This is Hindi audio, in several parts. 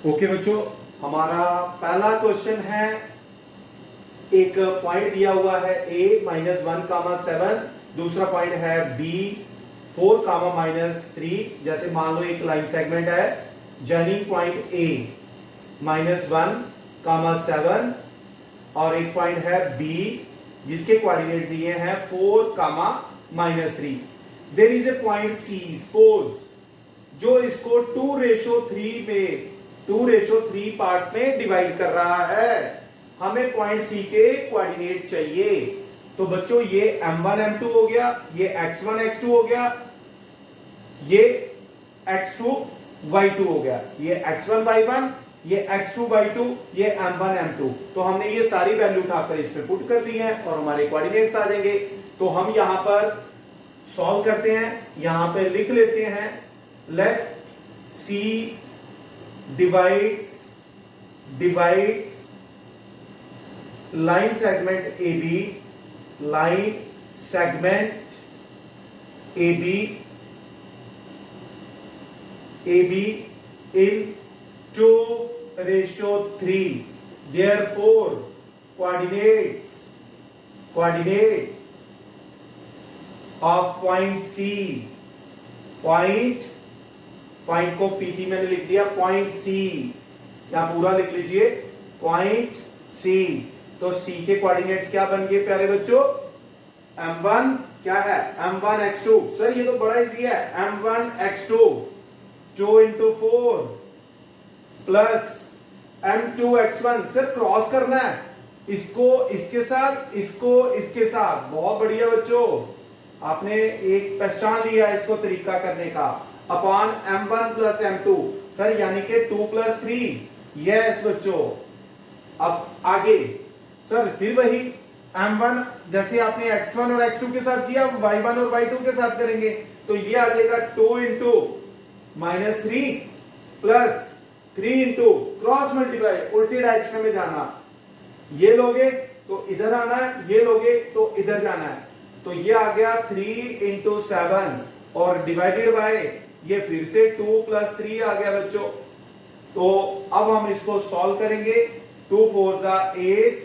ओके बच्चों, हमारा पहला क्वेश्चन है, एक पॉइंट दिया हुआ है a -1, 7। दूसरा पॉइंट है b 4, -3। जैसे मान लो एक लाइन सेगमेंट है, जर्निंग पॉइंट a -1, 7 और एक पॉइंट है b जिसके कोऑर्डिनेट दिए हैं 4, -3। There is a point c, suppose, जो इसको 2:3 पार्ट्स में डिवाइड कर रहा है। हमें पॉइंट सी के कोऑर्डिनेट चाहिए। तो बच्चों ये m1 m2 हो गया, ये x1 x2 हो गया, ये x2 y2 हो गया, ये x1 y1, ये x2 y2, ये m1 m2। तो हमने ये सारी वैल्यू उठाकर इसमें पुट कर ली है और हमारे कोऑर्डिनेट्स आ जाएंगे। तो हम यहां पर सॉल्व करते हैं, यहां पे लिख लेते हैं, late C divides line segment AB in 2:3. Therefore, coordinate of point C, point को पीटी मैंने लिख दिया, पॉइंट सी, यहां पूरा लिख लीजिए, पॉइंट सी। तो सी के कोऑर्डिनेट्स क्या बन गए प्यारे बच्चों? m1 क्या है? m1 x2। सर ये तो बड़ा इजी है, m1 x2 2 into 4 plus m2 x1। Sir cross करना है, इसको इसके साथ, इसको इसके साथ। बहुत बढ़िया बच्चों, आपने एक पहचान लिया इसको तरीका करने का। Upon m1 plus m2, sir यानी कि 2 + 3। यस बच्चों, अब आगे सर फिर वही m1 जैसे आपने x1 और x2 के साथ किया, y1 और y2 के साथ करेंगे। तो ये आ जाएगा 2 into -3 plus 3 into cross multiply, उल्टी डायरेक्शन में जाना। ये लोगे तो इधर आना है, ये लोगे तो इधर जाना है। तो ये आ गया 3 into 7 और डिवाइडेड बाय ये फिर से 2 + 3 आ गया बच्चों। तो अब हम इसको सॉल्व करेंगे। 2 4 8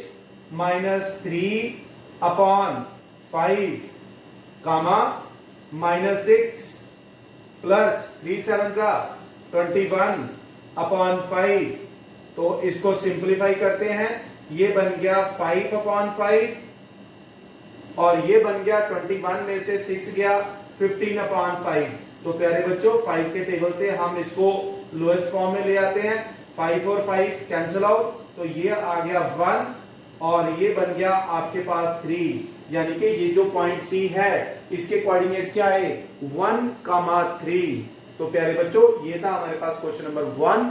-3 अपॉन 5 -6 प्लस 3 7 21 अपॉन 5। तो इसको सिंप्लीफाई करते हैं, ये बन गया 5/5 और ये बन गया 21 में से 6 गया 15/5। तो प्यारे बच्चों 5 के टेबल से हम इसको लोएस्ट फॉर्म में ले आते हैं। 5 और 5 कैंसिल आउट, तो ये आ गया 1 और ये बन गया आपके पास 3। यानी कि ये जो पॉइंट सी है इसके कोऑर्डिनेट्स क्या है? 1, 3। तो प्यारे बच्चों ये था हमारे पास क्वेश्चन नंबर 1।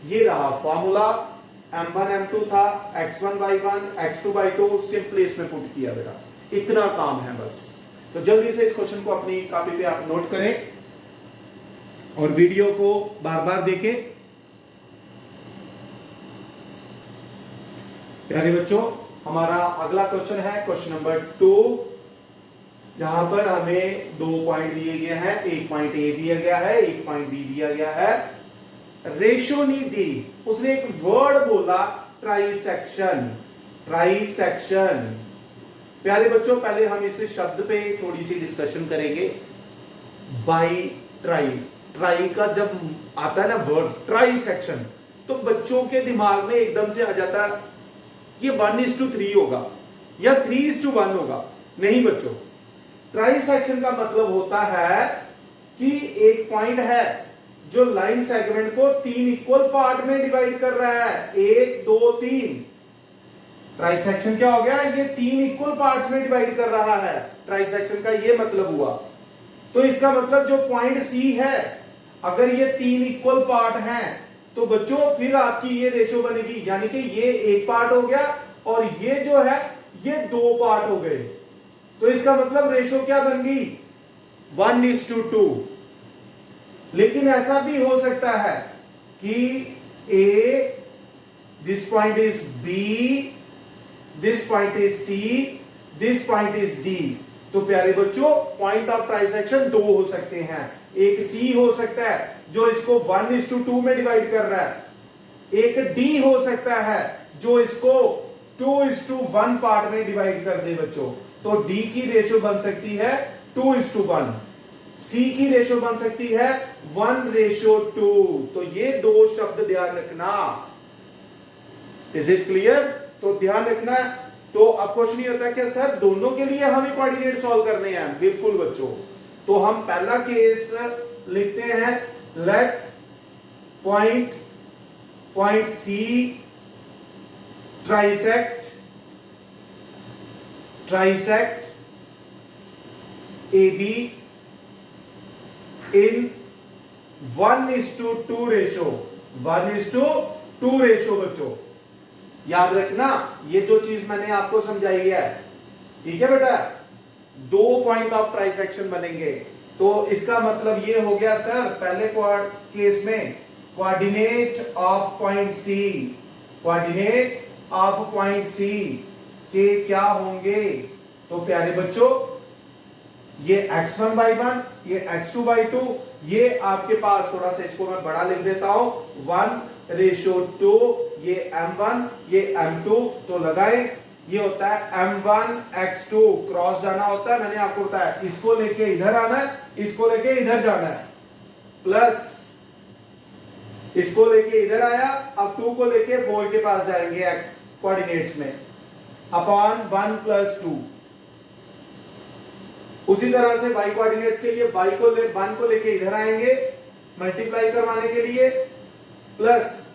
ये रहा फॉर्मूला, m1 m2 था, x1 y1, x2 y2, simply इसमें पुट किया बेटा। इतना काम है बस। तो जल्दी से इस क्वेश्चन को अपनी कॉपी पे आप नोट करें और वीडियो को बार बार देखें। प्यारे बच्चों हमारा अगला क्वेश्चन है क्वेश्चन नंबर 2, जहां पर हमें 2 पॉइंट दिए गए हैं। एक पॉइंट ए दिया गया है, एक पॉइंट बी दिया गया है। रेशो नहीं दी, उसने एक वर्ड बोला, ट्राइसेक्शन। प्यारे बच्चों पहले हम इस शब्द पे थोड़ी सी डिस्कशन करेंगे। बाई ट्राई का जब आता है ना वर्ड ट्राइसेक्शन, तो बच्चों के दिमाग में एकदम से आ जाता है ये 1:3 होगा या 3:1 होगा। नहीं बच्चों, ट्राइसेक्शन का मतलब होता है कि एक पॉइंट है जो लाइन सेगमेंट को 3 इक्वल पार्ट में डिवाइड कर रहा है, 1 2 3। ट्राइसेक्शन क्या हो गया? ये 3 इक्वल पार्ट्स में डिवाइड कर रहा है। ट्राइसेक्शन का ये मतलब हुआ। तो इसका मतलब जो पॉइंट सी है, अगर ये 3 इक्वल पार्ट हैं, तो बच्चों फिर आपकी ये रेशो बनेगी। यानी कि ये एक पार्ट हो गया और ये जो है ये 2 पार्ट हो गए। तो इसका मतलब रेशो क्या बन गई? 1:2। लेकिन ऐसा भी हो सकता है कि A, this point is B, this point is C, this point is D। तो प्यारे बच्चों पॉइंट ऑफ ट्राइसेक्शन 2 हो सकते हैं। एक C हो सकता है जो इसको 1:2 में डिवाइड कर रहा है, एक डी हो सकता है जो इसको 2:1 पार्ट में डिवाइड कर दे बच्चों। तो डी की रेशियो बन सकती है 2:1। सी की रेशियो बन सकती है 1:2। तो ये दो शब्द ध्यान रखना। Is it clear? तो ध्यान रखना। तो अब क्वेश्चन ये होता है कि सर दोनों के लिए हमें कोऑर्डिनेट सॉल्व करने हैं। बिल्कुल बच्चों। तो हम पहला केस लिखते हैं, let point C trisect A B in 1:2 ratio. 1:2 ratio बच्चों, याद रखना ये जो चीज मैंने आपको समझाई है, ठीक है बेटा। दो पॉइंट ऑफ ट्राइसेक्शन बनेंगे। तो इसका मतलब ये हो गया सर, पहले केस में कोऑर्डिनेट ऑफ पॉइंट सी के क्या होंगे? तो प्यारे बच्चों, ये x1/1, ये x2/2, ये आपके पास थोड़ा सा इसको मैं बड़ा लिख देता हूं 1:2, ये m1, ये m2। तो लगाए, ये होता है m1x2, क्रॉस जाना होता है, मैंने आपको बताया इसको लेके इधर आना है, इसको लेके इधर जाना है, प्लस इसको लेके इधर आया, अब 2 को लेके 4 के पास जाएंगे x कोऑर्डिनेट्स में, अपॉन 1+2। उसी तरह से y कोऑर्डिनेट्स के लिए y को 1 को लेके इधर आएंगे मल्टीप्लाई करवाने के लिए, प्लस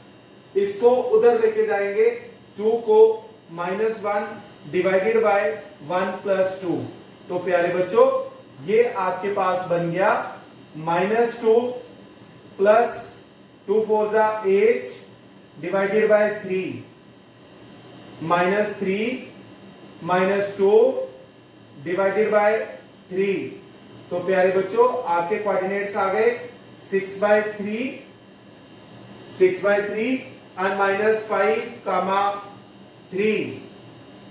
इसको उधर लेके जाएंगे 2 को -1 डिवाइडेड बाय 1+2। तो प्यारे बच्चों, ये आपके पास बन गया -2 plus 2 4 8 divided by 3, -3 -2 divided by 3। तो प्यारे बच्चों, आपके कोऑर्डिनेट्स आ गए 6/3 एंड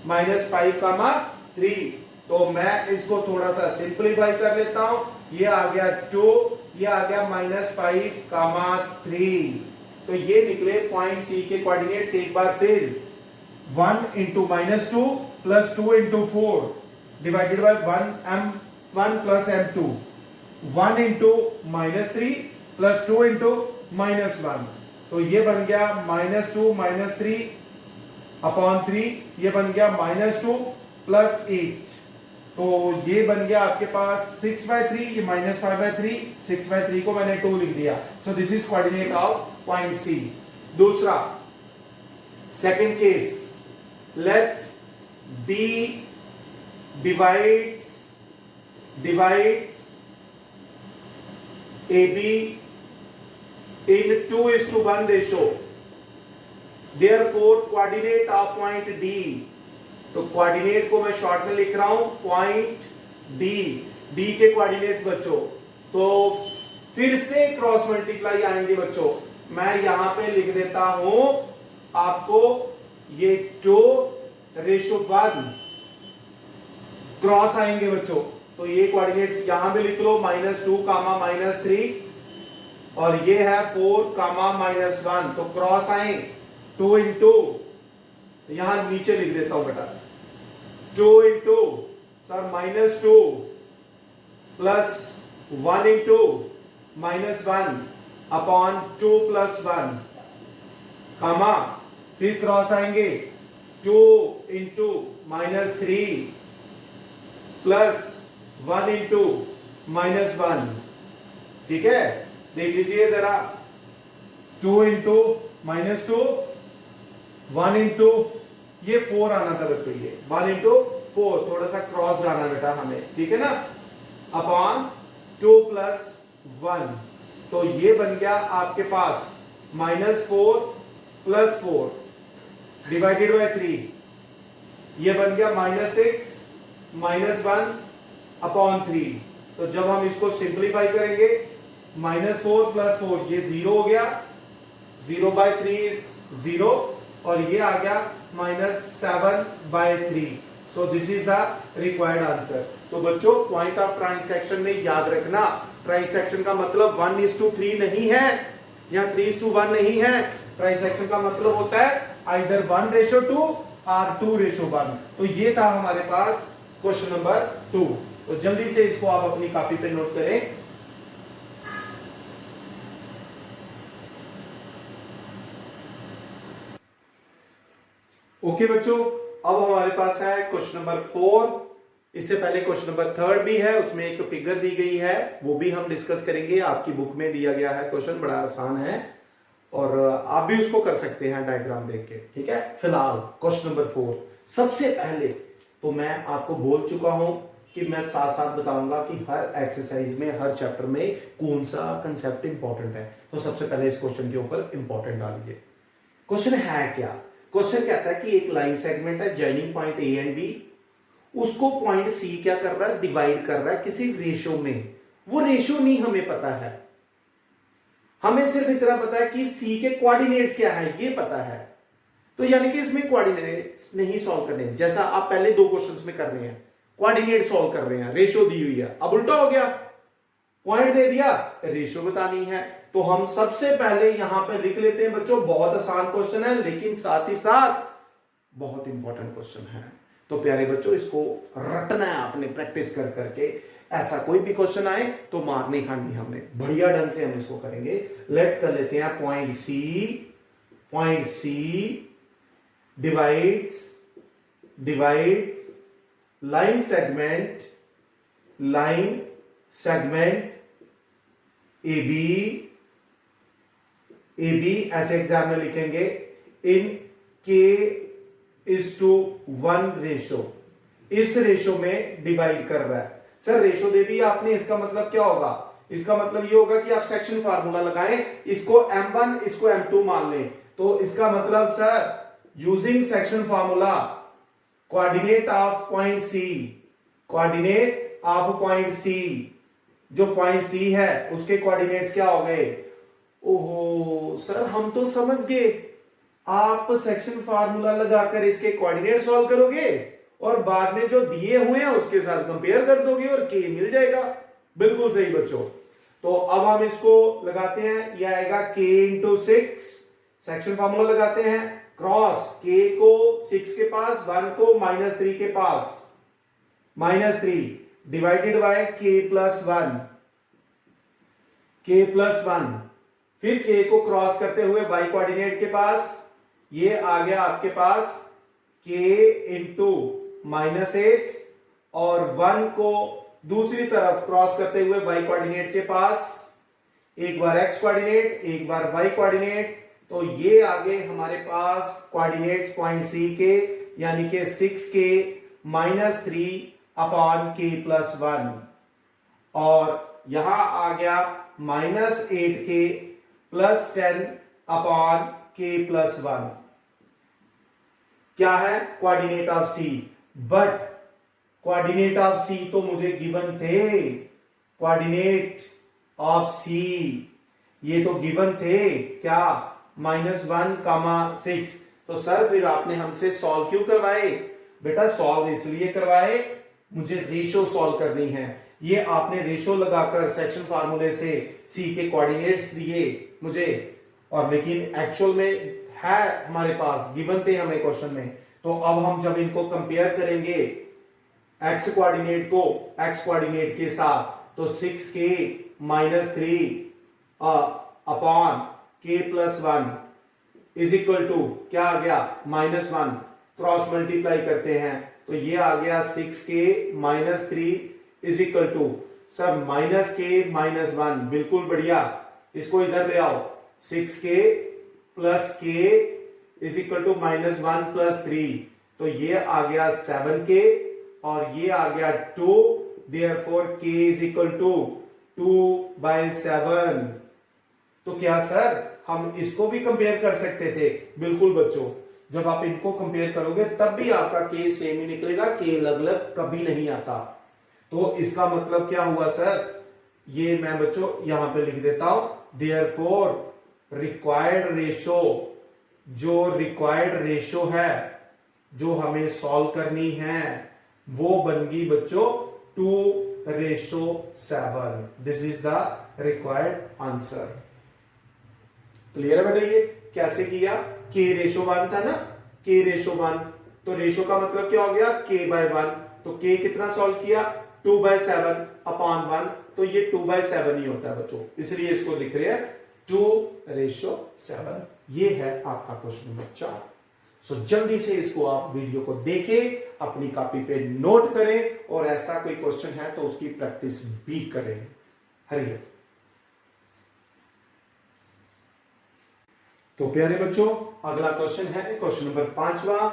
-5,3 तो मैं इसको थोड़ा सा सिंप्लीफाई कर लेता हूं। ये आ गया 2, ये आ गया -5,3। तो ये निकले पॉइंट सी के कोऑर्डिनेट्स। एक बार फिर 1 × -2 plus 2 × 4 divided by 1m1 plus m2, 1 × -3 plus 2 × -1। तो ये बन गया -2 -3 अपॉन 3, ये बन गया -2 प्लस 8। तो ये बन गया आपके पास 6/3, ये -5/3, 6/3 को मैंने 2 लिख दिया। So this is coordinate of point C. दूसरा, second case, let B divides AB in 2:1 ratio. Therefore, coordinate of point D. तो कोऑर्डिनेट को मैं शॉर्ट में लिख रहा हूं पॉइंट D। D के कोऑर्डिनेट्स बच्चों, तो फिर से क्रॉस मल्टीप्लाई आएंगे बच्चों। मैं यहां पे लिख देता हूं आपको, ये 2:1 क्रॉस आएंगे बच्चों। तो ये कोऑर्डिनेट्स यहां पे लिख लो -2, -3, और ये है 4, -1। तो क्रॉस आए 2 × यहां नीचे लिख देता हूं बेटा 2 × सर -2 प्लस 1 × -1 अपॉन 2 + 1, कामा फिर क्रॉस आएंगे 2 × -3 प्लस 1 × -1। ठीक है, देख लीजिए जरा, 2 × -2, 1 × ये 4 आना था बच्चों, ये 1 × 4, थोड़ा सा क्रॉस जाना बेटा हमें, ठीक है ना, अपॉन 2 + 1। तो ये बन गया आपके पास -4 + 4 डिवाइडेड बाय 3, ये बन गया -6 -1 अपॉन 3। तो जब हम इसको सिंप्लीफाई करेंगे, -4 + 4 ये 0 हो गया, 0/3 इज 0, और ये आ गया -7/3। सो this is the required answer. तो बच्चों, पॉइंट ऑफ ट्रांसैक्शन में याद रखना, ट्रांसैक्शन का मतलब 1:3 नहीं है या 3:1 नहीं है। ट्राइसेक्शन का मतलब होता है आइदर 1:2 और 2:1। तो ये था हमारे पास क्वेश्चन नंबर 2। तो जल्दी से इसको आप अपनी कॉपी पे नोट करें। ओके बच्चों, अब हमारे पास है क्वेश्चन नंबर 4। इससे पहले क्वेश्चन नंबर 3 भी है, उसमें एक फिगर दी गई है, वो भी हम डिस्कस करेंगे। आपकी बुक में दिया गया है क्वेश्चन, बड़ा आसान है और आप भी उसको कर सकते हैं डायग्राम देख के, ठीक है। फिलहाल क्वेश्चन नंबर 4, सबसे पहले तो मैं आपको बोल चुका हूं कि मैं साथ साथ बताऊंगा कि हर एक्सरसाइज में, हर चैप्टर में कौन सा कंसेप्ट इंपॉर्टेंट है। तो सबसे पहले इस क्वेश्चन के ऊपर इंपॉर्टेंट डालिए। क्वेश्चन है क्या? क्वेश्चन कहता है कि एक लाइन सेगमेंट है joining point A and B, उसको पॉइंट सी क्या कर रहा है, डिवाइड कर रहा है किसी रेशो में। वो रेशो नहीं हमें पता है, हमें सिर्फ इतना पता है कि सी के कोऑर्डिनेट्स क्या है, ये पता है। तो यानी कि इसमें कोऑर्डिनेट्स नहीं सॉल्व करने, जैसा आप पहले 2 क्वेश्चंस में कर रहे हैं, कोऑर्डिनेट सॉल्व कर रहे हैं, रेशो दी हुई है। अब उल्टा हो गया, पॉइंट दे दिया, रेशो बतानी है। तो हम सबसे पहले यहां पर लिख लेते हैं बच्चों, बहुत आसान क्वेश्चन है लेकिन साथ ही साथ बहुत इंपॉर्टेंट क्वेश्चन है। तो प्यारे बच्चों, इसको रटना है आपने, प्रैक्टिस कर करके। ऐसा कोई भी क्वेश्चन आए तो मार नहीं खानी हमने, बढ़िया ढंग से हम इसको करेंगे। लेट कर लेते हैं point C divides line segment A B ऐसे एग्जाम में लिखेंगे इन K:1 रेशो। इस रेशो में डिवाइड कर रहा है। सर रेशो दे दी आपने, इसका मतलब क्या होगा? इसका मतलब ये होगा कि आप सेक्शन फार्मूला लगाएं, इसको M1 इसको M2 मान लें। तो इसका मतलब sir using section formula coordinate of point C, जो पॉइंट सी है उसके कोऑर्डिनेट्स क्या हो गए? ओहो सर, हम तो समझ गए, आप सेक्शन फार्मूला लगाकर इसके कोऑर्डिनेट सॉल्व करोगे और बाद में जो दिए हुए हैं उसके साथ कंपेयर कर दोगे और के मिल जाएगा। बिल्कुल सही बच्चों। तो अब हम इसको लगाते हैं, यह आएगा k × 6, सेक्शन फार्मूला लगाते हैं, क्रॉस k को 6 के पास, 1 को -3 के पास, -3 डिवाइडेड बाय k+1, फिर k को क्रॉस करते हुए y कोऑर्डिनेट के पास, ये आ गया आपके पास k × -8 और 1 को दूसरी तरफ क्रॉस करते हुए y कोऑर्डिनेट के पास, एक बार x कोऑर्डिनेट, एक बार y कोऑर्डिनेट। तो ये आ गए हमारे पास कोऑर्डिनेट्स पॉइंट C के, यानी कि 6k -3/k+1 और यहां आ गया -8k +10/k+1। क्या है? Coordinate of C। But coordinate of C तो मुझे गिवन थे, कोऑर्डिनेट ऑफ C ये तो गिवन थे क्या? -1,6। तो सर फिर आपने हमसे सॉल्व क्यों करवाए? बेटा सॉल्व इसलिए करवाए, मुझे रेशो सॉल्व करनी है। ये आपने रेशो लगाकर सेक्शन फार्मूले से C के कोऑर्डिनेट्स दिए मुझे, और लेकिन एक्चुअल में है हमारे पास, गिवन थे हमें क्वेश्चन में। तो अब हम जब इनको कंपेयर करेंगे x कोऑर्डिनेट को x कोऑर्डिनेट के साथ, तो 6k -3/k+1 is equal to क्या आ गया? -1। क्रॉस मल्टीप्लाई करते हैं तो ये आ गया 6k -3 is equal to sir -k -1। बिल्कुल बढ़िया, इसको इधर ले आओ, 6k + k is equal to -1 + 3। तो ये आ गया 7k और ये आ गया 2, therefore k is equal to 2/7। तो क्या सर हम इसको भी कंपेयर कर सकते थे? बिल्कुल बच्चों, जब आप इनको कंपेयर करोगे तब भी आपका k सेम ही निकलेगा, k अलग-अलग कभी नहीं आता। तो इसका मतलब क्या हुआ सर? ये मैं बच्चों यहां पे लिख देता हूं, देयरफॉर रिक्वायर्ड रेशो, जो रिक्वायर्ड रेशो है जो हमें सॉल्व करनी है वो बन गई बच्चों 2:7। This is the required answer. Clear है बेटा? ये कैसे किया, k/1 था ना, k/1, तो रेशो का मतलब क्या हो गया, k/1, तो k कितना सॉल्व किया, 2/7 अपॉन 1, तो ये 2/7 ही होता है बच्चों, इसलिए इसको लिख रहे हैं 2/7। ये है आपका क्वेश्चन नंबर 4। सो जल्दी से इसको आप वीडियो को देखें, अपनी कॉपी पे नोट करें, और ऐसा कोई क्वेश्चन है तो उसकी प्रैक्टिस भी करें। हरियर। तो प्यारे बच्चों, अगला क्वेश्चन है क्वेश्चन नंबर 5वां।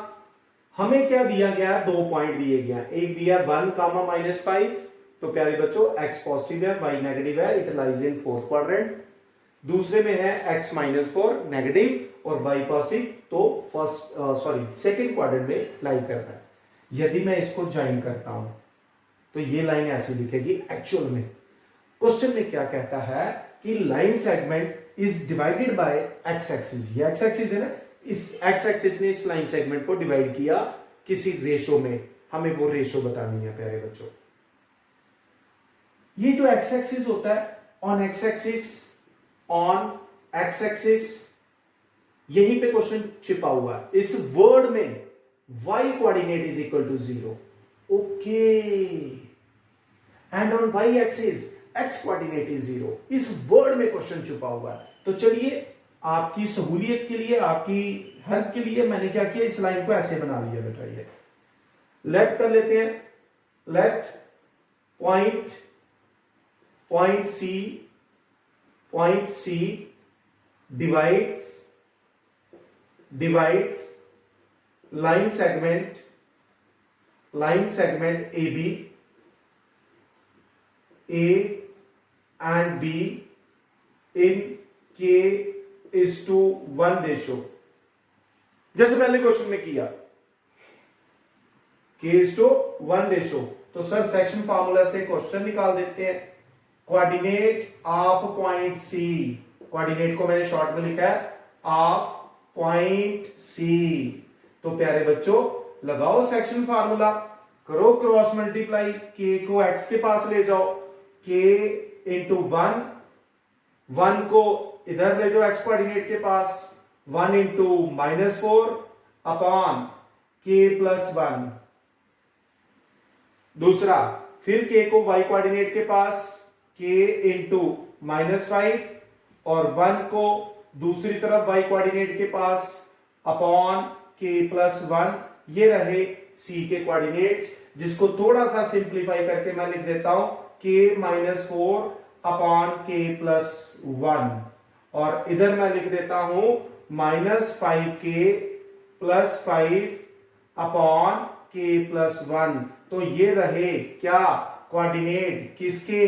हमें क्या दिया गया, 2 पॉइंट दिए गया, एक दिया 1, -5, तो प्यारे बच्चों x पॉजिटिव है, y नेगेटिव है, it lies in fourth quadrant. दूसरे में है x -4 नेगेटिव और y पॉजिटिव, तो सेकंड क्वाड्रेंट में लाई करता है। यदि मैं इसको ज्वाइन करता हूं तो ये लाइन ऐसी दिखेगी। एक्चुअल में क्वेश्चन में क्या कहता है कि line segment is divided by x axis, ये एक्स एक्सिस है ना, इस एक्स एक्सिस ने इस लाइन सेगमेंट को डिवाइड किया किसी रेशो में, हमें वो रेशो बतानी है प्यारे बच्चों। ये जो एक्स एक्सिस होता है, ऑन एक्स एक्सिस यहीं पे क्वेश्चन छिपा हुआ है। इस वर्ड में y coordinate is equal to 0, okay, and on y axis x coordinate is 0, इस वर्ड में क्वेश्चन छुपा हुआ है। तो चलिए आपकी सहूलियत के लिए, आपकी हेल्प के लिए मैंने क्या किया, इस लाइन को ऐसे बना लिया बेटा। ये लेट कर लेते हैं, let point C divides line segment AB, A and B in k:1 ratio, जैसे पहले क्वेश्चन में किया, k:1 रेशो। तो सर सेक्शन फार्मूला से क्वेश्चन निकाल देते हैं। Coordinate of point C, coordinate को मैंने शॉर्ट में लिखा है ऑफ पॉइंट C। तो प्यारे बच्चों लगाओ सेक्शन फार्मूला, करो क्रॉस मल्टीप्लाई, k को x के पास ले जाओ, k इंटू 1 को इधर ले जाओ x कोऑर्डिनेट के पास, 1 इंटू -4 अपॉन k+1। दूसरा, फिर k को y कोऑर्डिनेट के पास, k इंटू -5 और 1 को दूसरी तरफ y कोऑर्डिनेट के पास अपॉन k+1। ये रहे c के कोऑर्डिनेट्स, जिसको थोड़ा सा सिंप्लीफाई करके मैं लिख देता हूं k-4 अपॉन k+1, और इधर मैं लिख देता हूं -5k + 5 अपॉन k+1। तो ये रहे क्या, कोऑर्डिनेट किसके,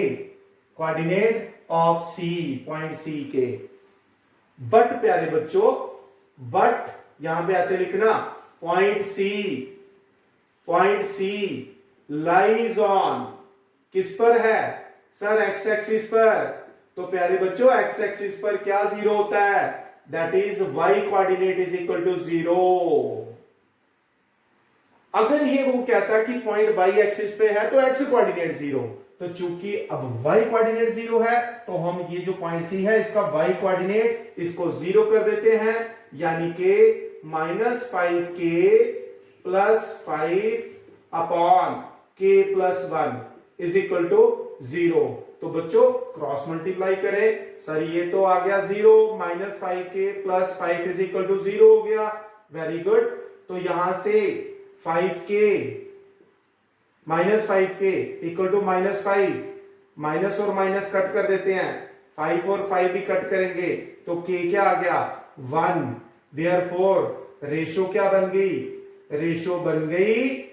coordinate of C, point C के। बट प्यारे बच्चों, बट यहां पे ऐसे लिखना, पॉइंट C लाइज ऑन, किस पर है सर, एक्स एक्सिस पर। तो प्यारे बच्चों एक्स एक्सिस पर क्या 0 होता है, that is y coordinate is equal to 0। अगर ये वो कहता है कि पॉइंट y एक्सिस पे है तो x कोऑर्डिनेट 0, तो चूंकि अब y कोऑर्डिनेट 0 है तो हम ये जो पॉइंट C है इसका y कोऑर्डिनेट इसको 0 कर देते हैं, यानी कि -5k + 5 upon k+1 is equal to 0। तो बच्चों क्रॉस मल्टीप्लाई करें, सर ये तो आ गया 0, -5k + 5 इज इक्वल टू 0 हो गया, वेरी गुड। तो यहां से 5k -5k equal to -5, minus और माइनस कट कर देते हैं, 5 और 5 भी कट करेंगे, तो k क्या आ गया 1। देयरफॉर रेशो क्या बन गई, रेशो बन गई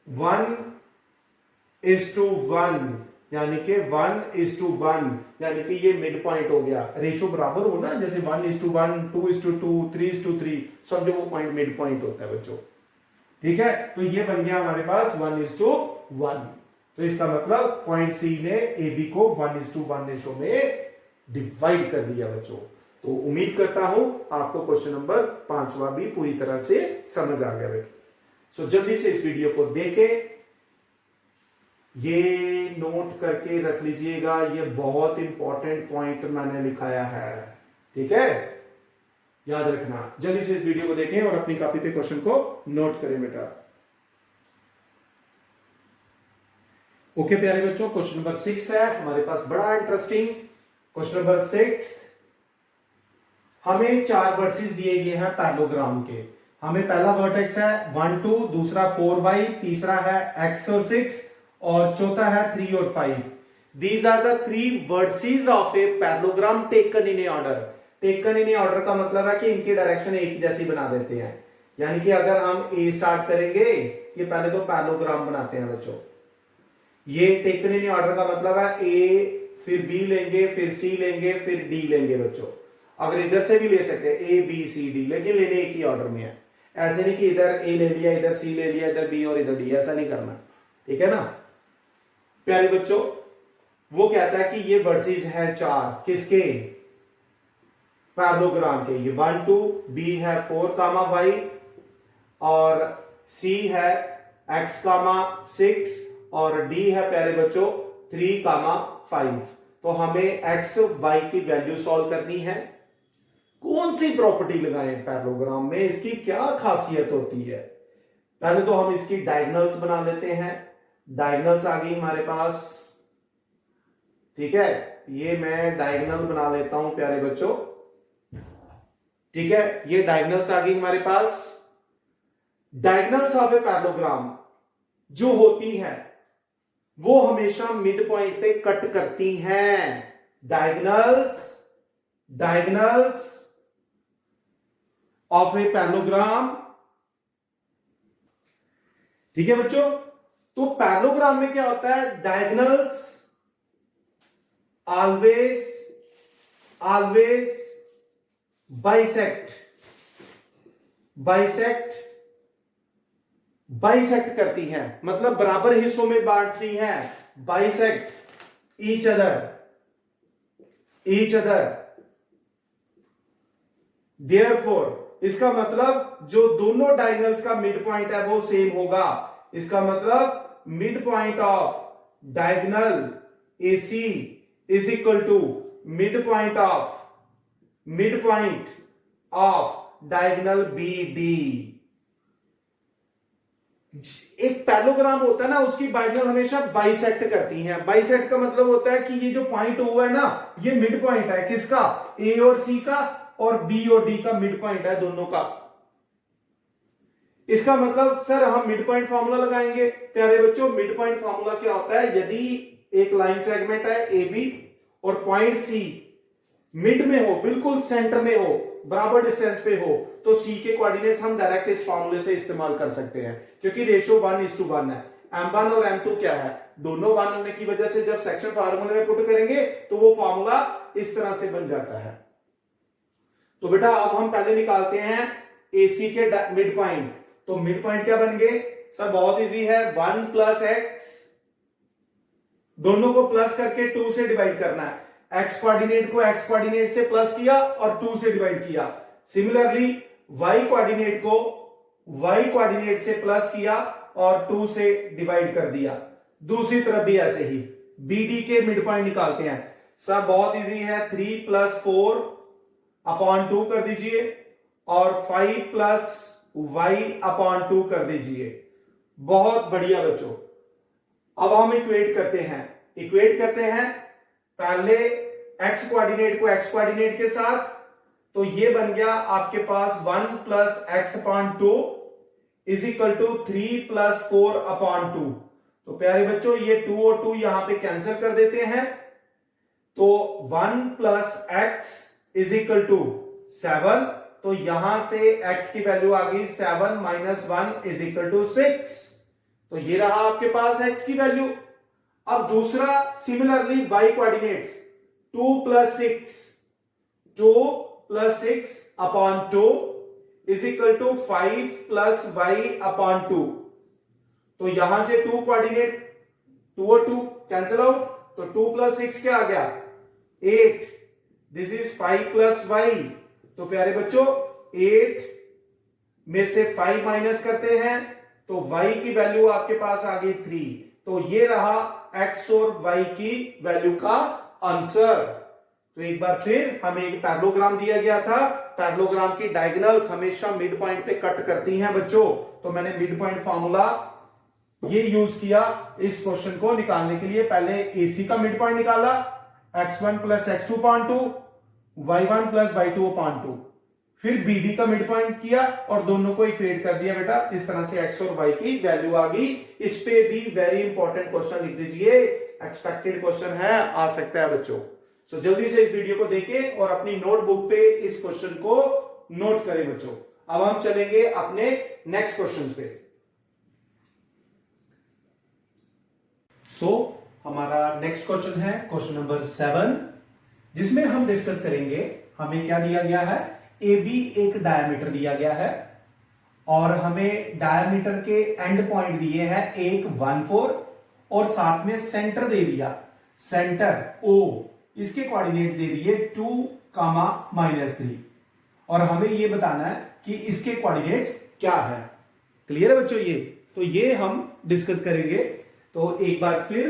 1:1, यानी कि 1:1, यानी कि ये मिड पॉइंट हो गया। रेशो बराबर हो ना, जैसे 1:1, 2:2, 3:3, समझो वो पॉइंट मिड पॉइंट होता है बच्चों, ठीक है। तो ये बन गया हमारे पास 1:1। तो इसका मतलब पॉइंट C ने AB को 1:1 रेशो में डिवाइड कर दिया बच्चों। तो उम्मीद करता हूं आपको क्वेश्चन नंबर 5वां भी पूरी तरह से समझ आ गया बेटा। सो जल्दी से इस वीडियो को देखें, ये नोट करके रख लीजिएगा, ये बहुत इंपॉर्टेंट पॉइंट मैंने लिखाया है, ठीक है। याद रखना। जल्दी से इस वीडियो को देखें और अपनी कॉपी पे क्वेश्चन को नोट करें बेटा। ओके प्यारे बच्चों, क्वेश्चन नंबर 6 है हमारे पास, बड़ा इंटरेस्टिंग क्वेश्चन नंबर 6। हमें 4 वर्सेस दिए गए हैं पैरेललोग्राम के। हमें पहला वर्टेक्स है 1 2, दूसरा 4y, तीसरा है x और 6 और चौथा है 3 और 5। These are the 3 verses of a parallelogram taken in a order। Taken in order का मतलब है कि इनकी डायरेक्शन एक जैसी बना देते हैं। यानी कि अगर हम ए स्टार्ट करेंगे, ये पहले तो पैरेललोग्राम बनाते हैं बच्चों। ये टेकन इन ऑर्डर का मतलब है ए, फिर बी लेंगे, फिर सी लेंगे, फिर डी लेंगे बच्चों। अगर इधर से भी ले सकते हैं ए बी सी डी, लेकिन लेने एक ही ऑर्डर में है। ऐसे नहीं कि इधर ए ले लिया, इधर सी ले लिया, इधर बी और इधर डी, ऐसा नहीं करना, ठीक है ना प्यारे बच्चों। वो कहता है कि ये वर्सेस है 4 किसके, पैरेललोग्राम के। ये 1 2, बी है 4 कामा y और सी है x कामा 6 और डी है प्यारे बच्चों 3 कामा 5। तो हमें x y की वैल्यू सॉल्व करनी है। कौन सी प्रॉपर्टी लगाएं पैरेललोग्राम में, इसकी क्या खासियत होती है। पहले तो हम इसकी डायगोनल्स बना लेते हैं। डायगोनल्स आ गई हमारे पास, ठीक है। ये मैं डायगोनल बना लेता हूं प्यारे बच्चों, ठीक है। ये डायगोनल्स आ गई हमारे पास। डायगोनल्स ऑफ ए पैरेललोग्राम जो होती है वो हमेशा मिड पॉइंट पे कट करती हैं। डायगोनल्स ऑफ ए पैरेललोग्राम, ठीक है बच्चों। तो पैरेललोग्राम में क्या होता है, डायगोनल्स ऑलवेज बाइसेक्ट करती हैं, मतलब बराबर हिस्सों में बांटती हैं। Bisect each other. देयरफॉर इसका मतलब जो दोनों डायगोनल्स का मिड पॉइंट है वो सेम होगा। इसका मतलब mid point of diagonal AC is equal to mid point of diagonal BD। एक पैरेललोग्राम होता है ना, उसकी डायगोनल हमेशा बाइसेक्ट करती हैं। बाइसेक्ट का मतलब होता है कि ये जो पॉइंट हुआ है ना, ये मिड पॉइंट है किसका, A और C का, और B और D का मिड पॉइंट है दोनों का। इसका मतलब सर हम मिड पॉइंट फार्मूला लगाएंगे। प्यारे बच्चों, मिड पॉइंट फार्मूला क्या होता है, यदि एक लाइन सेगमेंट है AB और पॉइंट C मिड में हो, बिल्कुल सेंटर में हो, बराबर डिस्टेंस पे हो, तो C के कोऑर्डिनेट्स हम डायरेक्ट इस फार्मूले से इस्तेमाल कर सकते हैं, क्योंकि रेशियो 1:1 है। M1 और M2 क्या है, दोनों 1 होने की वजह से जब सेक्शन फार्मूले में पुट करेंगे तो वो फार्मूला इस तरह से बन जाता है। तो बेटा अब हम पहले निकालते हैं AC के मिड पॉइंट। तो मिड पॉइंट क्या बन गए सर, बहुत इजी है, 1 + x, दोनों को प्लस करके 2 से डिवाइड करना है। x कोऑर्डिनेट को x कोऑर्डिनेट से प्लस किया और 2 से डिवाइड किया। सिमिलरली y कोऑर्डिनेट को y कोऑर्डिनेट से प्लस किया और 2 से डिवाइड कर दिया। दूसरी तरफ भी ऐसे ही BD के मिड पॉइंट निकालते हैं। सब बहुत इजी है, 3 + 4/2 कर दीजिए और 5 + y/2 कर दीजिए। बहुत बढ़िया बच्चों। अब हम इक्वेट करते हैं पहले x कोऑर्डिनेट को x कोऑर्डिनेट के साथ, तो ये बन गया आपके पास 1 + x/2 = 3 + 4/2। तो प्यारे बच्चों ये 2 और 2 यहां पे कैंसिल कर देते हैं, तो 1 + x = 7। तो यहां से x की वैल्यू आ गई 7 - 1 = 6। तो ये रहा आपके पास x की वैल्यू। अब दूसरा सिमिलरली y कोऑर्डिनेट्स 2 + 6 /2 = 5 + y/2। तो यहां से 2 कोऑर्डिनेट 2 और 2 कैंसिल आउट, तो 2 + 6 क्या आ गया 8। This is 5 + y। तो प्यारे बच्चों 8 में से 5 माइनस करते हैं तो y की वैल्यू आपके पास आ गई 3। तो ये रहा x और y की वैल्यू का आंसर। तो एक बार फिर हमें एक पैरेललोग्राम दिया गया था पैरेललोग्राम की डायगोनल्स हमेशा मिड पॉइंट पे कट करती हैं बच्चों, तो मैंने मिड पॉइंट फॉर्मूला ये यूज किया इस क्वेश्चन को निकालने के लिए। पहले AC का मिड पॉइंट निकाला, x1 plus x2 upon 2, y1 plus y2 upon 2, फिर BD का मिड पॉइंट किया और दोनों को इक्वेट कर दिया बेटा। इस तरह से x और y की वैल्यू आ गई। इस पे भी वेरी इंपॉर्टेंट क्वेश्चन लिख दीजिए, एक्सपेक्टेड क्वेश्चन है, आ सकता है बच्चों। सो जल्दी से इस वीडियो को देखें और अपनी नोटबुक पे इस क्वेश्चन को नोट करें बच्चों। अब हम चलेंगे अपने नेक्स्ट क्वेश्चन पे। हमारा नेक्स्ट क्वेश्चन है क्वेश्चन नंबर 7, जिसमें हम डिस्कस करेंगे। हमें क्या दिया गया है, AB एक डायमीटर दिया गया है और हमें डायमीटर के एंड पॉइंट दिए हैं, एक 1 4 और साथ में सेंटर दे दिया, सेंटर O, इसके कोऑर्डिनेट दे दिए 2, -3 और हमें यह बताना है कि इसके कोऑर्डिनेट्स क्या है। क्लियर है बच्चों? तो ये हम डिस्कस करेंगे। तो एक बार फिर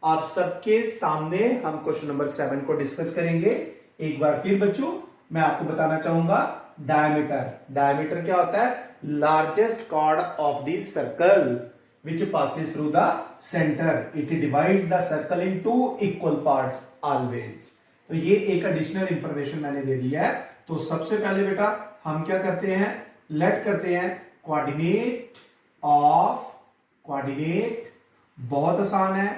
आप सबके सामने हम क्वेश्चन नंबर 7 को डिस्कस करेंगे। एक बार फिर बच्चों मैं आपको बताना चाहूंगा, डायमीटर क्या होता है, largest chord of the circle which passes through the center, it divides the circle in 2 equal parts always। तो ये एक एडिशनल इंफॉर्मेशन मैंने दे दिया है। तो सबसे पहले बेटा हम क्या करते हैं, लेट करते हैं कोऑर्डिनेट, बहुत आसान है,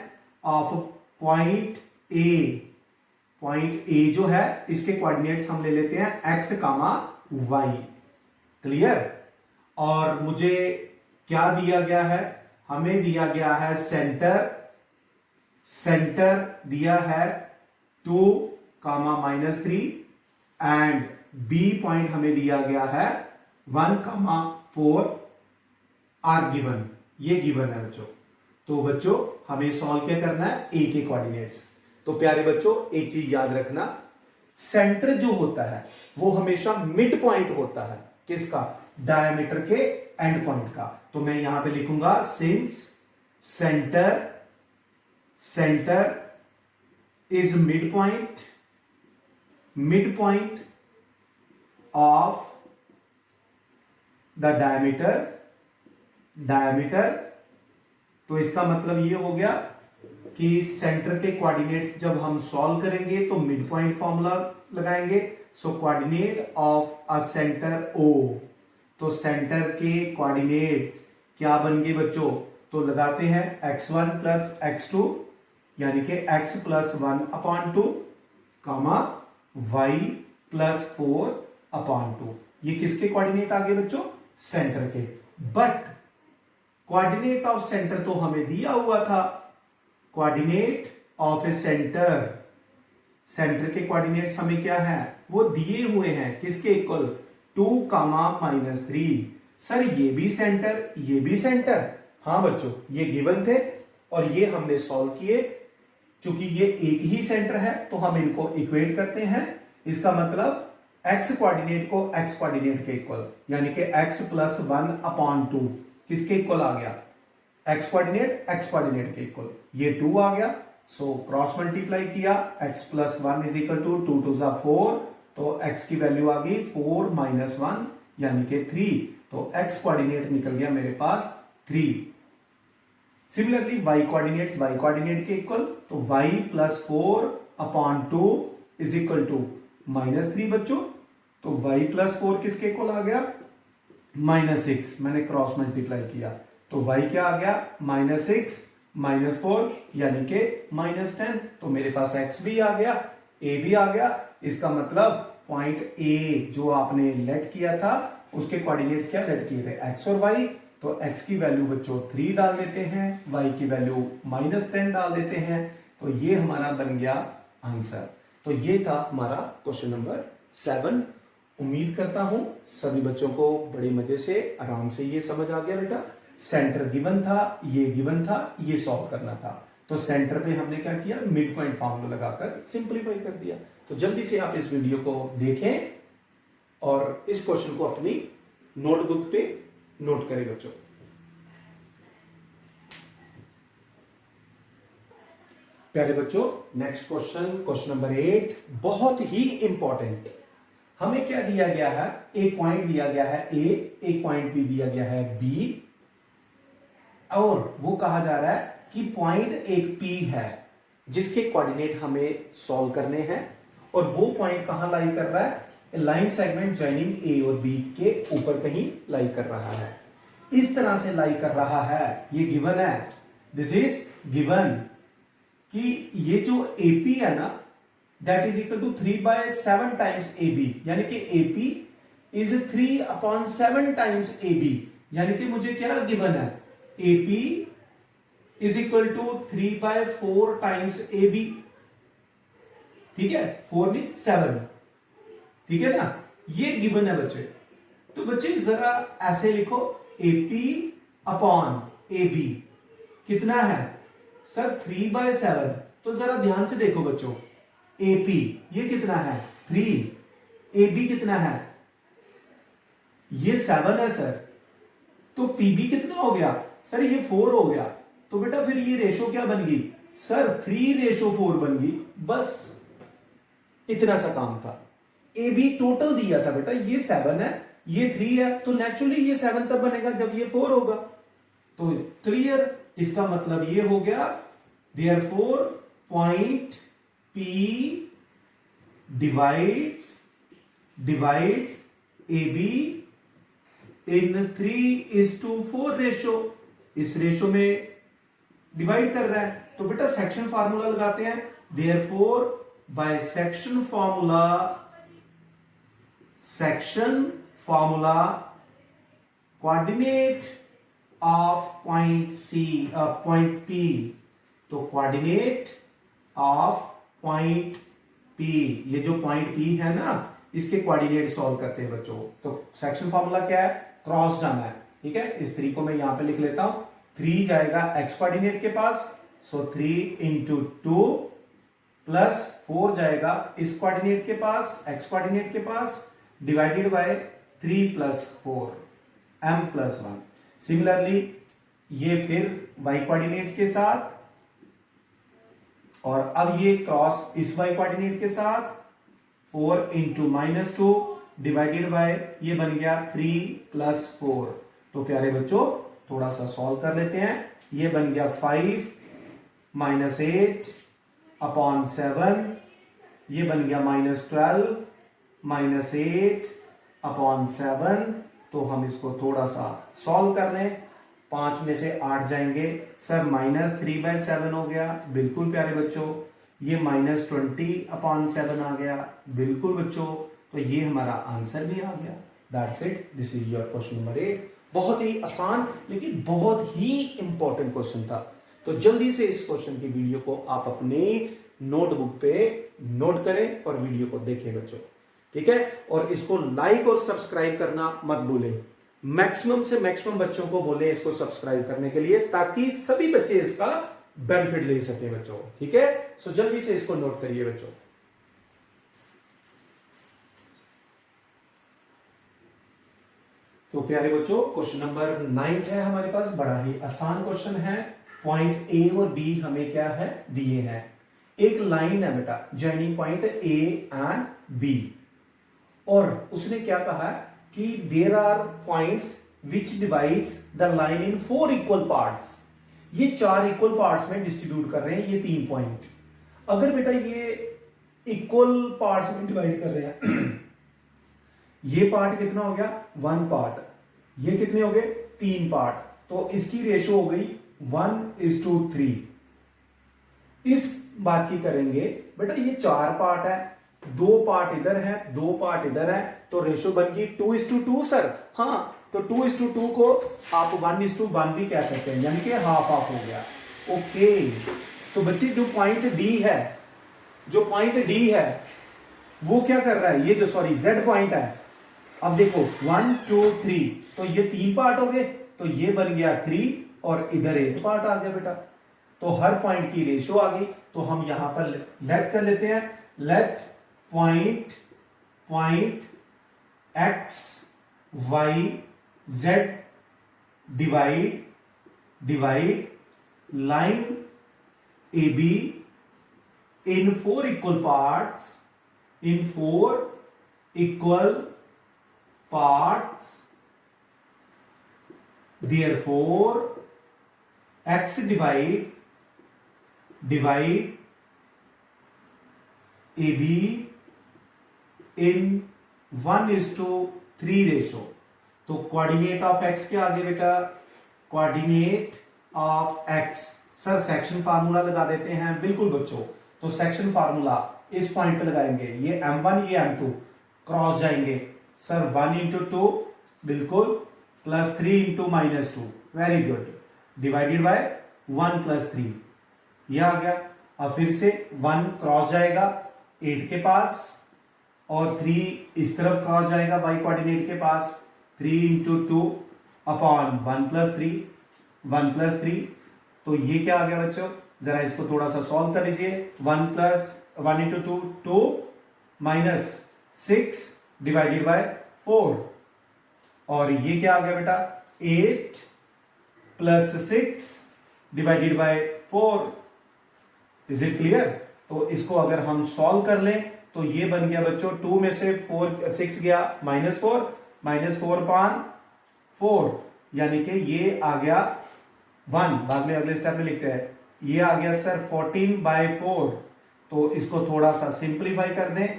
ऑफ पॉइंट ए जो है इसके कोऑर्डिनेट्स हम ले लेते हैं x, y। क्लियर? और मुझे क्या दिया गया है, हमें दिया गया है सेंटर दिया है 2, -3 एंड B पॉइंट हमें दिया गया है 1, 4 आर गिवन, ये गिवन है बच्चों। तो बच्चों हमें सॉल्व क्या करना है, ए के कोऑर्डिनेट्स। तो प्यारे बच्चों एक चीज याद रखना, सेंटर जो होता है वो हमेशा मिड पॉइंट होता है, किसका, डायमीटर के एंड पॉइंट का। तो मैं यहां पे लिखूंगा since centre is mid point of the diameter. तो इसका मतलब ये हो गया कि सेंटर के कोऑर्डिनेट्स जब हम सॉल्व करेंगे तो मिड पॉइंट फॉर्मूला लगाएंगे। So coordinate of a centre O, तो सेंटर के कोऑर्डिनेट्स क्या बन गए बच्चों, तो लगाते हैं x1 प्लस x2 यानी कि x plus 1 upon 2, y plus 4 upon 2। ये किसके कोऑर्डिनेट आ गए बच्चों, सेंटर के। बट कोऑर्डिनेट ऑफ सेंटर तो हमें दिया हुआ था, कोऑर्डिनेट ऑफ ए सेंटर के कोऑर्डिनेट्स हमें क्या है, वो दिए हुए हैं, किसके इक्वल, 2, -3। सर ये भी सेंटर, हाँ बच्चों ये गिवन थे और ये हमने सॉल्व किए। चूंकि ये एक ही सेंटर है तो हम इनको इक्वेट करते हैं। इसका मतलब x कोऑर्डिनेट को x कोऑर्डिनेट के इक्वल, यानी कि x प्लस 1 अपॉन 2 किसके इक्वल आ गया, x कोऑर्डिनेट के इक्वल, ये 2 आ गया। सो क्रॉस मल्टीप्लाई किया, x plus 1 is equal to 2 2 4, तो x की वैल्यू आ गई 4 -1 यानी कि 3। तो x कोऑर्डिनेट निकल गया मेरे पास 3। सिमिलरली y कोऑर्डिनेट के इक्वल, तो y plus 4 upon 2 is equal to -3 बच्चों। तो y प्लस 4 किसके इक्वल आ गया, -6। मैंने क्रॉस मल्टीप्लाई किया तो y क्या आ गया, -6 -4 यानी कि -10। तो मेरे पास x भी आ गया, a भी आ गया। इसका मतलब पॉइंट A जो आपने लेट किया था उसके कोऑर्डिनेट्स क्या लेट किए थे, x और y। तो x की वैल्यू बच्चों 3 डाल देते हैं, y की वैल्यू -10 डाल देते हैं। तो ये हमारा बन गया आंसर। तो ये था हमारा क्वेश्चन नंबर 7। उम्मीद करता हूं सभी बच्चों को बड़े मजे से आराम से ये समझ आ गया बेटा। सेंटर गिवन था, ये गिवन था, ये सॉल्व करना था। तो सेंटर पे हमने क्या किया, मिड पॉइंट फॉर्मूला लगाकर सिंपलीफाई कर दिया। तो जल्दी से आप इस वीडियो को देखें और इस क्वेश्चन को अपनी नोटबुक पे नोट करें बच्चों। प्यारे बच्चों नेक्स्ट क्वेश्चन नंबर 8 बहुत ही इंपॉर्टेंट। हमें क्या दिया गया है, एक पॉइंट दिया गया है ए, एक पॉइंट बी दिया गया है बी, और वो कहा जा रहा है कि पॉइंट एक पी है जिसके कोऑर्डिनेट हमें सॉल्व करने हैं, और वो पॉइंट कहां लाई कर रहा है, लाइन सेगमेंट जॉइनिंग ए और बी के ऊपर कहीं लाई कर रहा है। इस तरह से लाई कर रहा है, ये गिवन है, दिस इज गिवन कि ये जो एपी है ना, that is equal to 3/7 times A B, यानी कि AP is 3/7 times A B, यानी कि मुझे क्या गिवन है, AP is equal to 3/4 times A B. ठीक है, 4 नहीं 7, ठीक है ना, ये गिवन है बच्चे। तो बच्चे जरा ऐसे लिखो, एपी अपॉन ए बी कितना है सर, 3/7। तो जरा ध्यान से देखो बच्चों, एपी ये कितना है 3, एबी कितना है, ये 7 है सर, तो पीबी कितना हो गया सर, ये 4 हो गया। तो बेटा फिर ये रेशो क्या बन गई सर, 3/4 बन गई, बस इतना सा काम था। ए बी टोटल दिया था बेटा, ये 7 है, ये 3 है, तो नेचुरली ये 7 तब बनेगा जब ये 4 होगा। तो क्लियर, इसका मतलब ये हो गया, therefore point P divides A B in 3:4 ratio, इस रेशो में डिवाइड कर रहा है। तो बेटा सेक्शन फार्मूला लगाते हैं, therefore by section formula coordinate of point C, point P, तो कोऑर्डिनेट ऑफ पॉइंट पी, ये जो पॉइंट पी है ना, इसके कोऑर्डिनेट सॉल्व करते हैं बच्चों। तो सेक्शन फार्मूला क्या है, क्रॉस जाना है, ठीक है। इस 3 को मैं यहां पे लिख लेता हूं, 3 जाएगा एक्स कोऑर्डिनेट के पास, सो 3 इंटू 2 प्लस 4 जाएगा इस कोऑर्डिनेट के पास, एक्स कोऑर्डिनेट के पास, divided by 3 plus 4 m plus 1। Similarly ये फिर y कोऑर्डिनेट के साथ, और अब ये क्रॉस इस y कोऑर्डिनेट के साथ, 4 इंटू -2 डिवाइडेड बाय, ये बन गया 3 प्लस 4। तो प्यारे बच्चों थोड़ा सा सॉल्व कर लेते हैं, ये बन गया 5 - 8 अपॉन 7, ये बन गया -12 -8 अपॉन 7। तो हम इसको थोड़ा सा सॉल्व कर लें, 5 में से 8 जाएंगे सर, -3/7 हो गया, बिल्कुल प्यारे बच्चों। ये -20 अपॉन 7 आ गया, बिल्कुल बच्चों। तो ये हमारा आंसर भी आ गया, that's it, this is your question number 8। बहुत ही आसान लेकिन बहुत ही इंपॉर्टेंट क्वेश्चन था। तो जल्दी से इस क्वेश्चन की वीडियो को आप अपने नोटबुक पे नोट करें और वीडियो को देखें बच्चों, ठीक है। और इसको लाइक और सब्सक्राइब करना मत भूलें, मैक्सिमम से मैक्सिमम बच्चों को बोले इसको सब्सक्राइब करने के लिए, ताकि सभी बच्चे इसका बेनिफिट ले सके बच्चों, ठीक है। सो जल्दी से इसको नोट करिए बच्चों। तो प्यारे बच्चों क्वेश्चन नंबर 9 है हमारे पास, बड़ा ही आसान क्वेश्चन है। पॉइंट ए और बी हमें क्या है दिए हैं, एक लाइन है बेटा joining point A and B, और उसने क्या कहा है कि there are points which divides the line in 4 equal parts. ये 4 इक्वल पार्ट्स में डिस्ट्रीब्यूट कर रहे हैं ये 3 पॉइंट। अगर बेटा ये इक्वल पार्ट्स में डिवाइड कर रहे हैं ये पार्ट कितना हो गया 1 पार्ट, ये कितने हो गए 3 पार्ट, तो इसकी रेशो हो गई 1:3। इस बात की करेंगे बेटा, ये 4 पार्ट है, 2 पार्ट इधर है, 2 पार्ट इधर है, तो रेशो बन गई 2:2 सर। हाँ, तो 2:2 को आप 1:1 भी कह सकते हैं, यानी कि हाफ हाफ हो गया। ओके, तो बच्चे जो पॉइंट डी है, जो पॉइंट डी है वो क्या कर रहा है, ये जो सॉरी जेड पॉइंट है, अब देखो 1 2 3, तो ये 3 पार्ट हो गए, तो ये बन गया 3 और इधर 1 पार्ट आ गया बेटा, तो हर पॉइंट की रेशो आ गई। तो हम यहां पर लेट कर लेते हैं, let point X Y Z divide line A B in 4 equal parts, in 4 equal parts, therefore x divide AB in 1:3 ratio. तो कोऑर्डिनेट ऑफ x क्या आ गया बेटा, coordinate of x। Sir section formula लगा देते हैं, बिल्कुल बच्चों। तो सेक्शन फार्मूला इस पॉइंट पे लगाएंगे, ये m1 ये m2 क्रॉस जाएंगे। सर 1 इंटू 2 बिल्कुल, plus 3 into minus 2, very good, divided by 1 plus 3, ये आ गया। अब फिर से 1 क्रॉस जाएगा 8 के पास, और 3 इस तरफ क्रॉस जाएगा y कोऑर्डिनेट के पास, 3 इंटू 2 अपॉन 1 प्लस 3, 1 प्लस 3। तो ये क्या आ गया बच्चों, जरा इसको थोड़ा सा सॉल्व कर लीजिए। 1 इंटू 2 2 माइनस 6 डिवाइडेड बाय 4, और ये क्या आ गया बेटा 8 plus 6 divided by 4। Is it clear? तो इसको अगर हम सॉल्व कर लें तो ये बन गया बच्चों, 2 में से 6 गया, -4 पान 4, यानी कि ये आ गया 1। बाद में अगले स्टेप में लिखते हैं, ये आ गया सर 14/4। तो इसको थोड़ा सा सिंप्लीफाई कर दें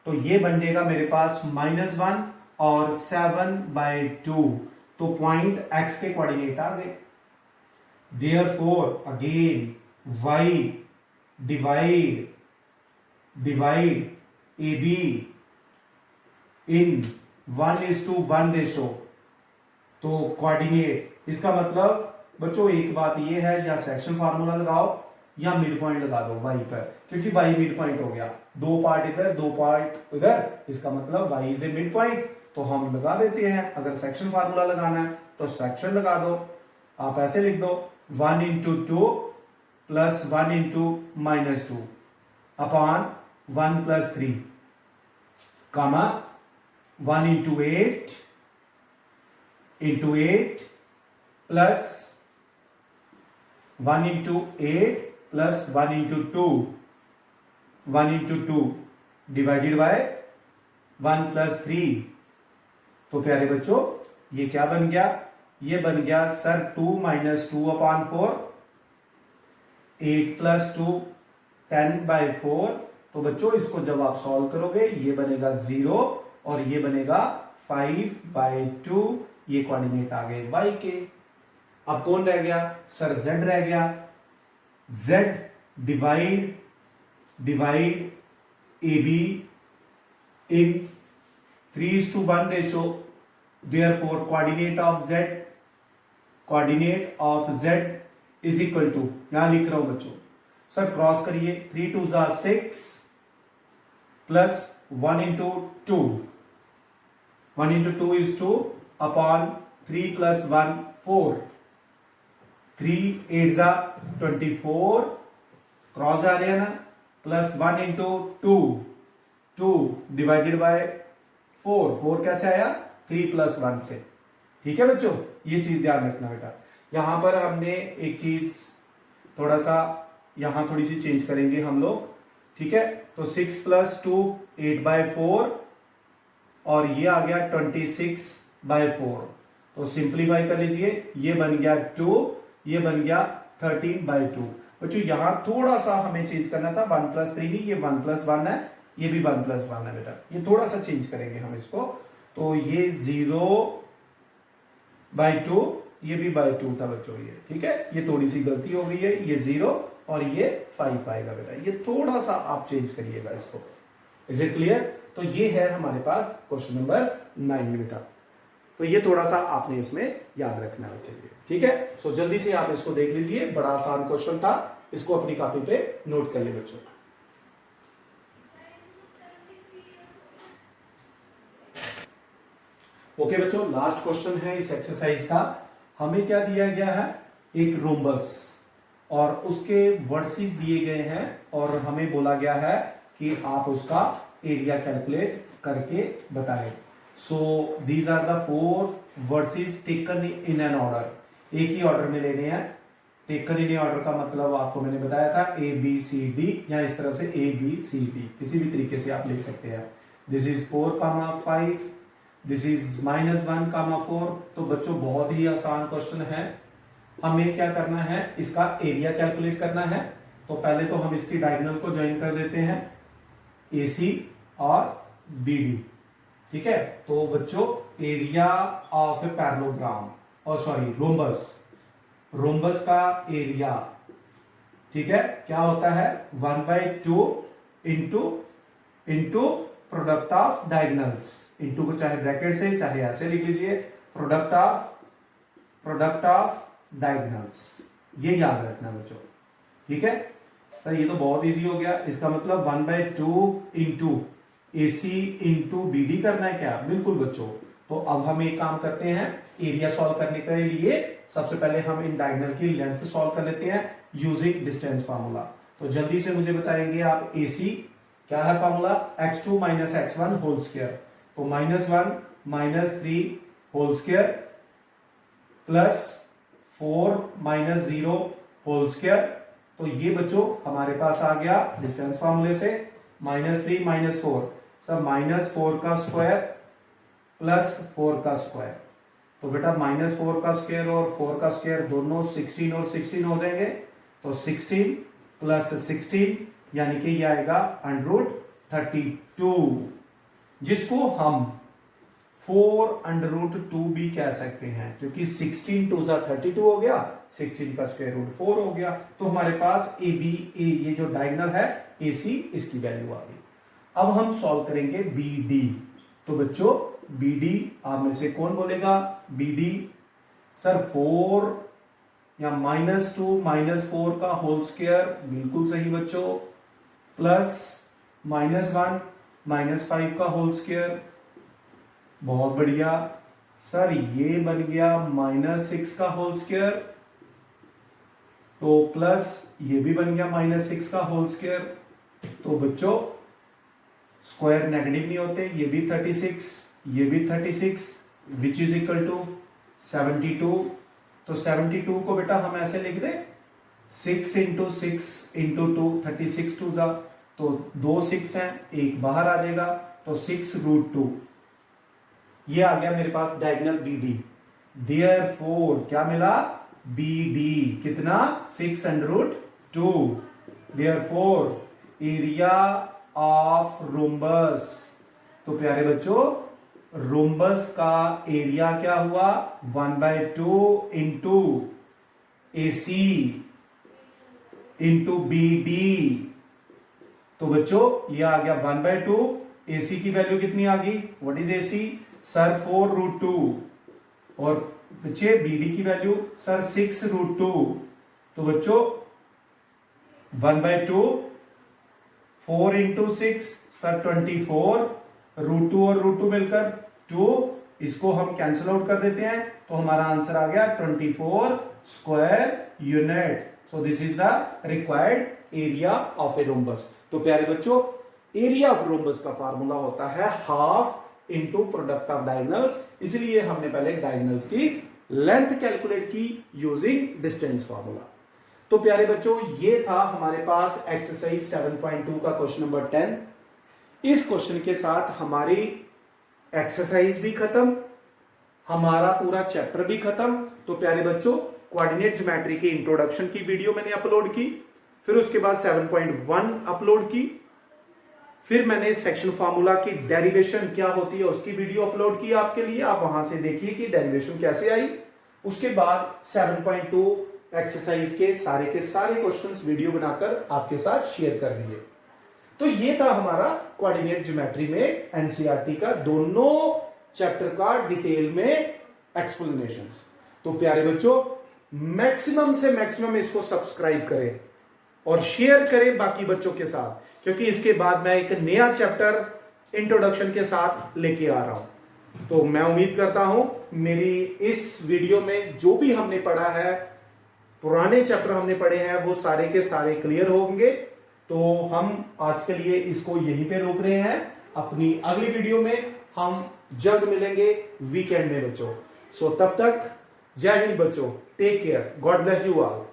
तो ये बन जाएगा मेरे पास -1 और 7/2। तो पॉइंट x के कोऑर्डिनेट आ गए। Therefore again y divide AB in 1:1 ratio. तो कोऑर्डिनेट, इसका मतलब बच्चों एक बात ये है, या सेक्शन फार्मूला लगाओ या मिड पॉइंट लगा दो y पर, क्योंकि y मिड पॉइंट हो गया, 2 पार्ट इधर 2 पार्ट उधर, इसका मतलब y is a mid point. तो हम लगा देते हैं, अगर सेक्शन फार्मूला लगाना है तो सेक्शन लगा दो। आप ऐसे लिख दो 1 into 2 plus 1 into -2 upon 1 plus 3 comma 1 into 8 plus 1 into 8 plus 1 into 2, 1 into 2 divided by 1 plus 3। तो प्यारे बच्चों ये क्या बन गया, ये बन गया सर 2 माइनस 2 अपॉन 4, 8 प्लस 2 10/4। तो बच्चों इसको जब आप सॉल्व करोगे ये बनेगा 0 और ये बनेगा 5/2। ये कोऑर्डिनेट आ गए y के। अब कौन रह गया सर, z रह गया। z divide AB in 3:1 ratio. Therefore coordinate of z is equal to, यहां लिख रहा हूं बच्चों, सर क्रॉस करिए, 3 2 6 plus 1 into 2, 1 into 2 is 2 upon 3 plus 1 4, 3 8 24, cross जा रहे हैं ना, प्लस 1 इंटू 2 डिवाइडेड बाय 4 कैसे आया, 3 प्लस 1 से। ठीक है बच्चों, ये चीज ध्यान रखना बेटा। यहां पर हमने एक चीज थोड़ा सा यहां थोड़ी सी चेंज करेंगे हम लोग, ठीक है। तो 6 प्लस 2 8/4 और ये आ गया 26/4। तो सिंप्लीफाई कर लीजिए, ये बन गया 2, ये बन गया 13/2। बच्चों यहां थोड़ा सा हमें चेंज करना था, 1 प्लस 3 नहीं, ये 1 प्लस 1 है, ये भी 1 प्लस 1 है बेटा, ये थोड़ा सा चेंज करेंगे हम इसको। तो ये 0/2, ये भी बाय 2 था बच्चों, ये ठीक है, ये थोड़ी सी गलती हो गई है, ये 0 और ये 5 आएगा बेटा, ये थोड़ा सा आप चेंज करिएगा इसको। Is it clear? तो ये है हमारे पास क्वेश्चन नंबर 9 बेटा। तो ये थोड़ा सा आपने इसमें याद रखना चाहिए, ठीक है। सो जल्दी से आप इसको देख लीजिए, बड़ा आसान क्वेश्चन था, इसको अपनी कॉपी पे नोट कर ले बच्चों। ओके बच्चों, लास्ट क्वेश्चन है इस एक्सरसाइज का। हमें क्या दिया गया है, एक रोम्बस और उसके वर्टिसेस दिए गए हैं और हमें बोला गया है कि आप उसका एरिया कैलकुलेट करके बताएं। So these are the 4 vertices taken in an order, एक ही ऑर्डर में लेने हैं। टेकन इन ऑर्डर का मतलब आपको मैंने बताया था A B C D, या इस तरह से A B C D किसी भी तरीके से आप लिख सकते हैं। This is 4,5, this is -1,4। तो बच्चों बहुत ही आसान क्वेश्चन है। हमें क्या करना है, इसका एरिया कैलकुलेट करना है। तो पहले तो हम इसकी डायगोनल को ज्वाइन कर देते हैं, AC और BD। ठीक है, तो बच्चों एरिया ऑफ ए पैरेललोग्राम, और सॉरी रोम्बस, रोम्बस का एरिया, ठीक है, क्या होता है 1/2 into product of diagonals. Into को चाहे ब्रैकेट से चाहे ऐसे लिख लीजिए, प्रोडक्ट ऑफ डायगोनल्स, ये याद रखना बच्चों। ठीक है सर, ये तो बहुत इजी हो गया। इसका मतलब 1/2 इंटू AC इंटू BD करना है क्या? बिल्कुल बच्चों। तो अब हम एक काम करते हैं, एरिया सॉल्व करने के लिए सबसे पहले हम इन डायगोनल की लेंथ सॉल्व कर लेते हैं यूजिंग डिस्टेंस फार्मूला। तो जल्दी से मुझे बताएंगे आप, AC क्या है formula, x2 - x1 whole square. तो -1 - 3 whole square plus 4 - 0 whole square. तो ये बच्चों हमारे पास आ गया डिस्टेंस फार्मूले से, -3 - 4 सब -4 का स्क्वायर प्लस 4 का स्क्वायर। तो बेटा -4 का स्क्वायर और 4 का स्क्वायर दोनों 16 और 16 हो जाएंगे। तो 16 प्लस 16 यानी कि ये आएगा √32, जिसको हम 4√2 भी कह सकते हैं, क्योंकि 16 2 32 हो गया, 16 का स्क्वायर रूट 4 हो गया। तो हमारे पास ये जो डायगोनल है AC, इसकी वैल्यू आ गई। अब हम सॉल्व करेंगे BD। तो बच्चों BD आप में से कौन बोलेगा BD? सर 4 या -2 - 4 का होल स्क्वायर, बिल्कुल सही बच्चों, प्लस -1 - 5 का होल स्क्वायर, बहुत बढ़िया। सर ये बन गया -6 का होल स्क्वायर, तो प्लस ये भी बन गया -6 का होल स्क्वायर। तो बच्चों स्क्वायर नेगेटिव नहीं होते, ये भी 36, ये भी 36, विच इज इक्वल टू 72। तो 72 को बेटा हम ऐसे लिख दे, 6 × 6 × 2, 36 2 जा, तो 2 6 हैं, एक बाहर आ जाएगा, तो 6√2। ये आ गया मेरे पास डायगोनल BD। देयरफॉर क्या मिला, BD कितना 6√2। देयरफॉर एरिया ऑफ रोम्बस, तो प्यारे बच्चों रोम्बस का एरिया क्या हुआ 1/2 इंटू AC इंटू BD। तो बच्चों ये आ गया 1/2, AC की वैल्यू कितनी आ गई, व्हाट इज AC सर 4√2, और बच्चे BD की वैल्यू सर 6√2। तो बच्चों 1/2, 4 × 6 सर 24, √2 और √2 मिलकर 2, इसको हम कैंसिल आउट कर देते हैं, तो हमारा आंसर आ गया 24 square unit. So this is the required area of a rhombus. तो प्यारे बच्चों एरिया ऑफ रोम्बस का फार्मूला होता है half into product of diagonals, इसलिए हमने पहले डायगोनल्स की लेंथ कैलकुलेट की यूजिंग डिस्टेंस फार्मूला। तो प्यारे बच्चों ये था हमारे पास एक्सरसाइज 7.2 का क्वेश्चन नंबर 10। इस क्वेश्चन के साथ हमारी एक्सरसाइज भी खत्म, हमारा पूरा चैप्टर भी खत्म। तो प्यारे बच्चों कोऑर्डिनेट ज्योमेट्री की इंट्रोडक्शन की वीडियो मैंने अपलोड की, फिर उसके बाद 7.1 अपलोड की, फिर मैंने सेक्शन फार्मूला की डेरिवेशन क्या होती है उसकी वीडियो अपलोड की आपके लिए, आप वहां से देखिए कि डेरिवेशन कैसे आई। उसके बाद 7.2 एक्सरसाइज के सारे क्वेश्चंस वीडियो बनाकर आपके साथ शेयर कर दिए। तो ये था हमारा कोऑर्डिनेट ज्योमेट्री में एनसीईआरटी का दोनों चैप्टर का डिटेल में एक्सप्लेनेशंस। तो प्यारे बच्चों मैक्सिमम से मैक्सिमम इसको सब्सक्राइब करें और शेयर करें बाकी बच्चों के साथ, क्योंकि इसके बाद मैं एक नया चैप्टर इंट्रोडक्शन के साथ लेके आ रहा हूं। तो मैं उम्मीद करता हूं मेरी इस वीडियो में जो भी हमने पढ़ा है, पुराने चैप्टर हमने पढ़े हैं, वो सारे के सारे क्लियर होंगे। तो हम आज के लिए इसको यहीं पे रोक रहे हैं। अपनी अगली वीडियो में हम जल्द मिलेंगे वीकेंड में बच्चों। सो तब तक जय हिंद बच्चों, take care, god bless you all.